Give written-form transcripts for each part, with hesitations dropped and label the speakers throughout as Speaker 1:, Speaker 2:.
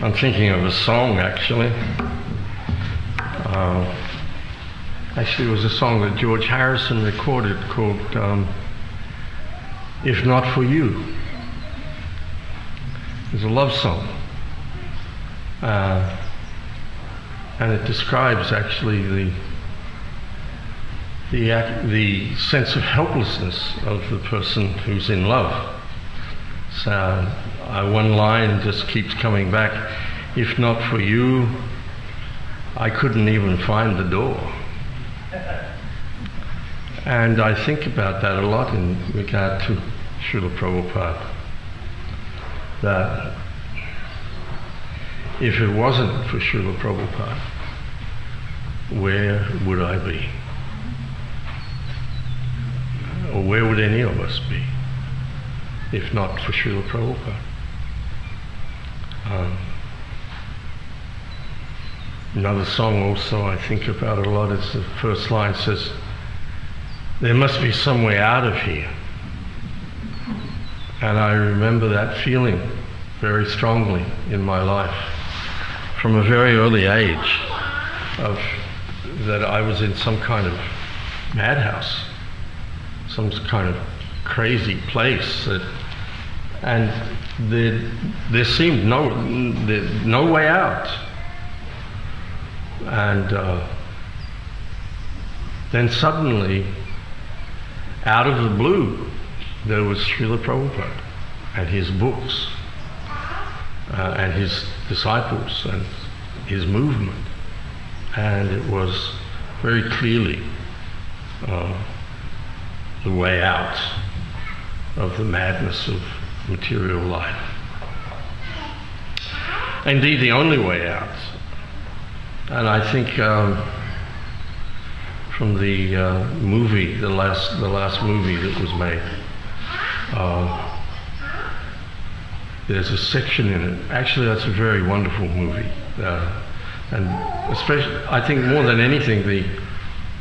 Speaker 1: I'm thinking of a song actually. Actually, it was a song that George Harrison recorded called "If Not For You." It's a love song, and it describes actually the sense of helplessness of the person who's in love. So one line just keeps coming back: "If not for you, I couldn't even find the door." And I think about that a lot in regard to Srila Prabhupada, that if it wasn't for Srila Prabhupada, where would I be? Or where would any of us be if not for Srila Prabhupada? Another song also I think about a lot is the first line says, "There must be some way out of here." And I remember that feeling very strongly in my life from a very early age, of that I was in some kind of madhouse, some kind of crazy place, and there seemed no way out. And then suddenly, out of the blue, there was Srila Prabhupada and his books and his disciples and his movement, and it was very clearly the way out of the madness of material life. Indeed, the only way out. And I think from the movie, the last movie that was made, there's a section in it. Actually, that's a very wonderful movie, and especially, I think more than anything,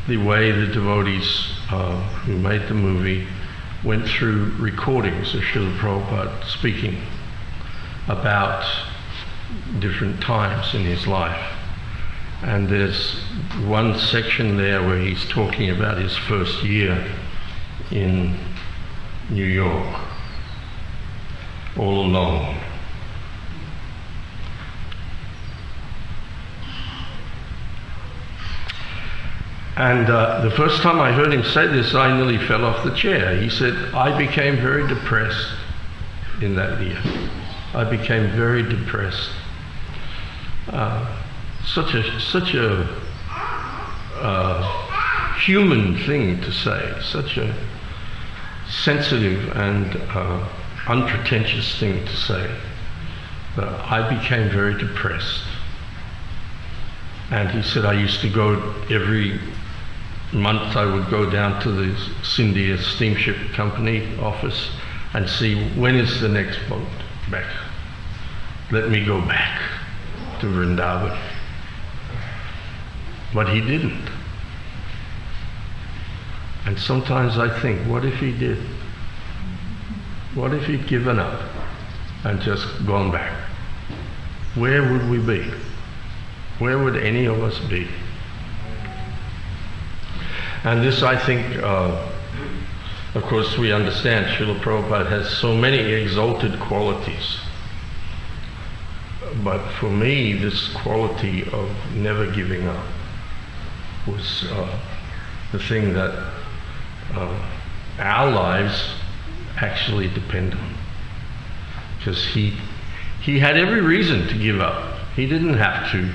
Speaker 1: the way the devotees who made the movie went through recordings of Srila Prabhupada speaking about different times in his life. And there's one section there where he's talking about his first year in New York, all alone. And the first time I heard him say this, I nearly fell off the chair. He said, "I became very depressed in that year. I became very depressed." Such a human thing to say, such a sensitive and unpretentious thing to say. But I became very depressed. And he said, I used to go every month, I would go down to the Scindia Steamship Company office and see, when is the next boat back? Let me go back to Vrindavan. But he didn't. And sometimes I think, what if he did? What if he'd given up and just gone back? Where would we be? Where would any of us be? And this, I think, of course, we understand Srila Prabhupada has so many exalted qualities. But for me, this quality of never giving up was the thing that our lives actually depend on. Because he had every reason to give up. He didn't have to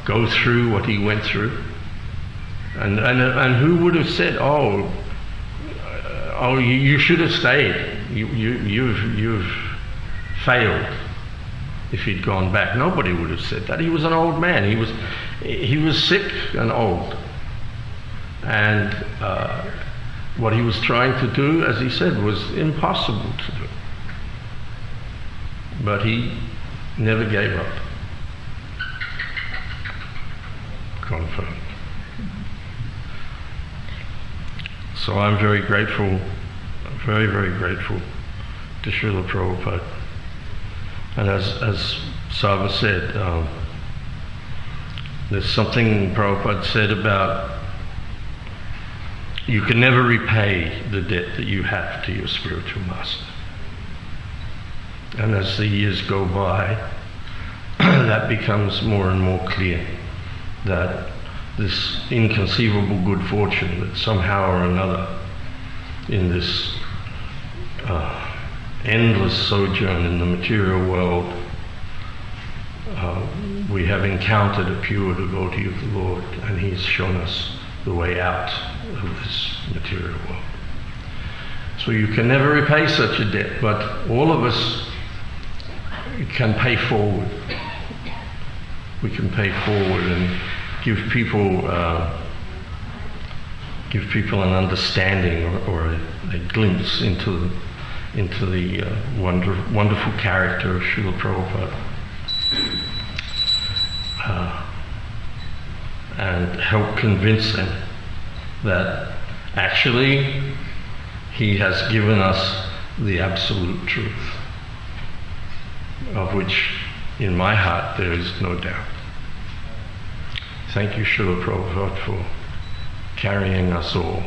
Speaker 1: go through what he went through. And who would have said, oh, you should have stayed. You've failed if he'd gone back. Nobody would have said that. He was an old man. He was sick and old. And what he was trying to do, as he said, was impossible to do. But he never gave up. Confirmed. So I'm very grateful, very, very grateful to Srila Prabhupada. And as Sava said, there's something Prabhupada said about you can never repay the debt that you have to your spiritual master. And as the years go by, that becomes more and more clear, that this inconceivable good fortune that somehow or another in this endless sojourn in the material world, we have encountered a pure devotee of the Lord, and He's shown us the way out of this material world. So you can never repay such a debt, but all of us can pay forward. We can pay forward and give people an understanding or a glimpse into the wonderful character of Srila Prabhupada, and help convince them that actually he has given us the absolute truth, of which in my heart there is no doubt. Thank you, Srila Prabhupada, for carrying us all